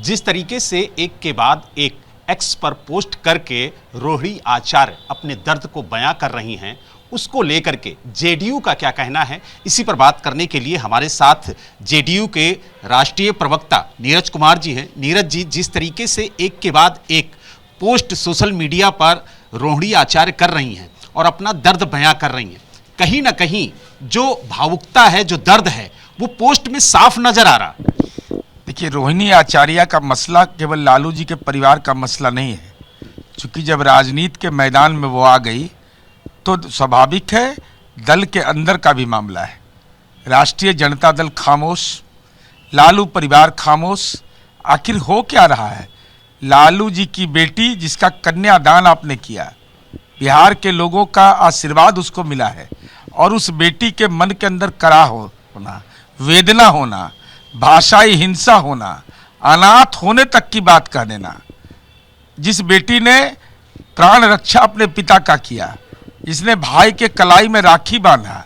जिस तरीके से एक के बाद एक एक्स पर पोस्ट करके रोहिणी आचार्य अपने दर्द को बयां कर रही हैं, उसको लेकर के जेडीयू का क्या कहना है, इसी पर बात करने के लिए हमारे साथ जेडीयू के राष्ट्रीय प्रवक्ता नीरज कुमार जी हैं। नीरज जी, जिस तरीके से एक के बाद एक पोस्ट सोशल मीडिया पर रोहिणी आचार्य कर रही हैं और अपना दर्द बयां कर रही हैं, कहीं ना कहीं जो भावुकता है, जो दर्द है, वो पोस्ट में साफ नजर आ रहा। देखिए, रोहिणी आचार्य का मसला केवल लालू जी के परिवार का मसला नहीं है। क्योंकि जब राजनीति के मैदान में वो आ गई तो स्वाभाविक है दल के अंदर का भी मामला है। राष्ट्रीय जनता दल खामोश, लालू परिवार खामोश। आखिर हो क्या रहा है? लालू जी की बेटी जिसका कन्यादान आपने किया, बिहार के लोगों का आशीर्वाद उसको मिला है, और उस बेटी के मन के अंदर कराह होना, वेदना होना, भाषाई हिंसा होना, अनाथ होने तक की बात कह देना। जिस बेटी ने प्राण रक्षा अपने पिता का किया, जिसने भाई के कलाई में राखी बांधा,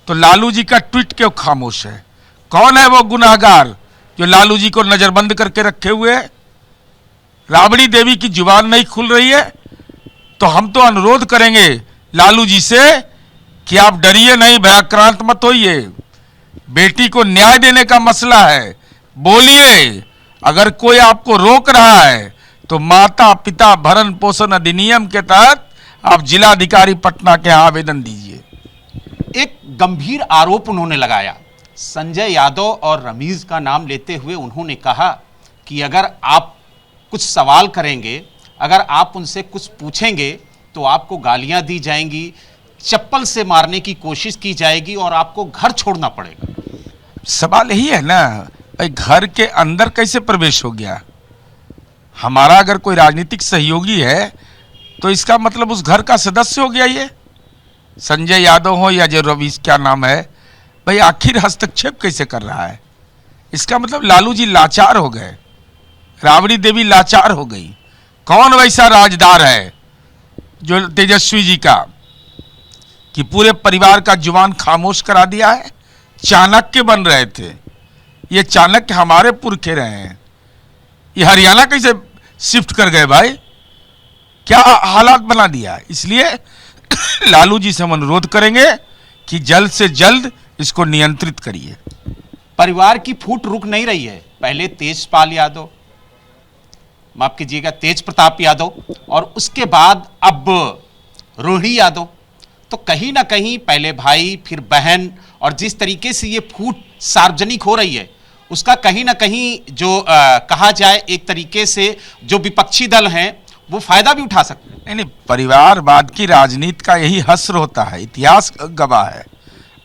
तो लालू जी का ट्वीट क्यों खामोश है? कौन है वो गुनाहगार जो लालू जी को नजरबंद करके रखे हुए है? राबड़ी देवी की जुबान नहीं खुल रही है, तो हम तो अनुरोध करेंगे लालू जी से कि आप डरिए नहीं, भयाक्रांत मत होइए। बेटी को न्याय देने का मसला है, बोलिए। अगर कोई आपको रोक रहा है तो माता पिता भरण पोषण अधिनियम के तहत आप जिलाधिकारी पटना के यहाँ आवेदन दीजिए। एक गंभीर आरोप उन्होंने लगाया, संजय यादव और रमीज का नाम लेते हुए उन्होंने कहा कि अगर आप कुछ सवाल करेंगे, अगर आप उनसे कुछ पूछेंगे तो आपको गालियां दी जाएंगी, चप्पल से मारने की कोशिश की जाएगी और आपको घर छोड़ना पड़ेगा। सवाल यही है ना भाई, घर के अंदर कैसे प्रवेश हो गया? हमारा अगर कोई राजनीतिक सहयोगी है तो इसका मतलब उस घर का सदस्य हो गया ये। संजय यादव हो या जो रवीश क्या नाम है, भाई आखिर हस्तक्षेप कैसे कर रहा है? इसका मतलब लालू जी लाचार हो गए, राबड़ी देवी लाचार हो गई। कौन वैसा राजदार है जो तेजस्वी जी का कि पूरे परिवार का जुबान खामोश करा दिया है? चाणक्य बन रहे थे, ये चाणक्य हमारे पुरखे रहे हैं। ये हरियाणा कैसे शिफ्ट कर गए भाई? क्या हालात बना दिया? इसलिए लालू जी से हम अनुरोध करेंगे कि जल्द से जल्द इसको नियंत्रित करिए। परिवार की फूट रुक नहीं रही है। पहले तेजपाल यादव, माफ कीजिएगा तेज प्रताप यादव, और उसके बाद अब रोहिणी यादव। तो कहीं ना कहीं पहले भाई फिर बहन, और जिस तरीके से ये फूट सार्वजनिक हो रही है उसका कहीं ना कहीं जो कहा जाए एक तरीके से जो विपक्षी दल हैं वो फायदा भी उठा सकते हैं। नहीं, परिवारवाद की राजनीति का यही हश्र होता है, इतिहास गवाह है।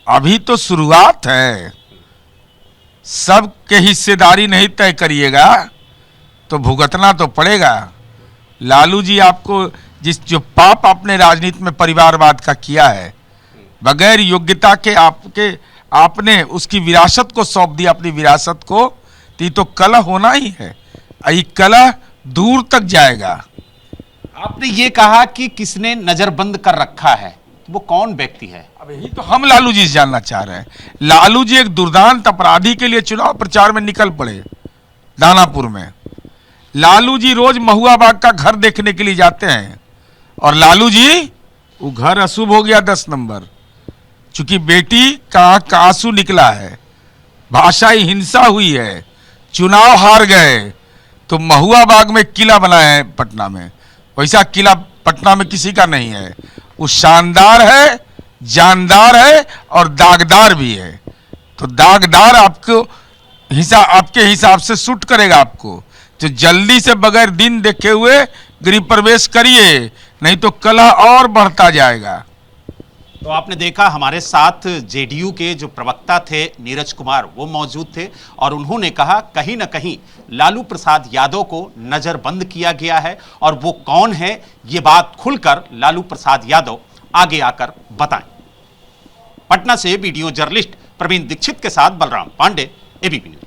अभी तो शुरुआत है, सबके हिस्सेदारी नहीं तय करिएगा तो भुगतना तो पड़ेगा। लालू जी आपको जो पाप आपने राजनीति में परिवारवाद का किया है, बगैर योग्यता के आपने उसकी विरासत को सौंप दिया, अपनी विरासत को, तो ये तो कलह होना ही है। ये कलह दूर तक जाएगा। आपने ये कहा कि किसने नजरबंद कर रखा है, वो कौन व्यक्ति है? अब यही तो हम लालू जी से जानना चाह रहे हैं। लालू जी एक दुर्दांत अपराधी के लिए चुनाव प्रचार में निकल पड़े दानापुर में। लालू जी रोज महुआ बाग का घर देखने के लिए जाते हैं, और लालू जी वो घर अशुभ हो गया 10 नंबर, क्योंकि बेटी का आंसू निकला है, भाषाई हिंसा हुई है, चुनाव हार गए, तो महुआ बाग में किला बनाया है पटना में। वैसा किला पटना में किसी का नहीं है। वो शानदार है, जानदार है और दागदार भी है। तो दागदार आपके हिसाब से सूट करेगा आपको, तो जल्दी से बगैर दिन देखे हुए गृह प्रवेश करिए, नहीं तो कलह और बढ़ता जाएगा। तो आपने देखा हमारे साथ जेडीयू के जो प्रवक्ता थे नीरज कुमार, वो मौजूद थे और उन्होंने कहा कहीं ना कहीं लालू प्रसाद यादव को नजरबंद किया गया है, और वो कौन है ये बात खुलकर लालू प्रसाद यादव आगे आकर बताएं। पटना से वीडियो जर्नलिस्ट प्रवीण दीक्षित के साथ बलराम पांडे, एबीपी न्यूज।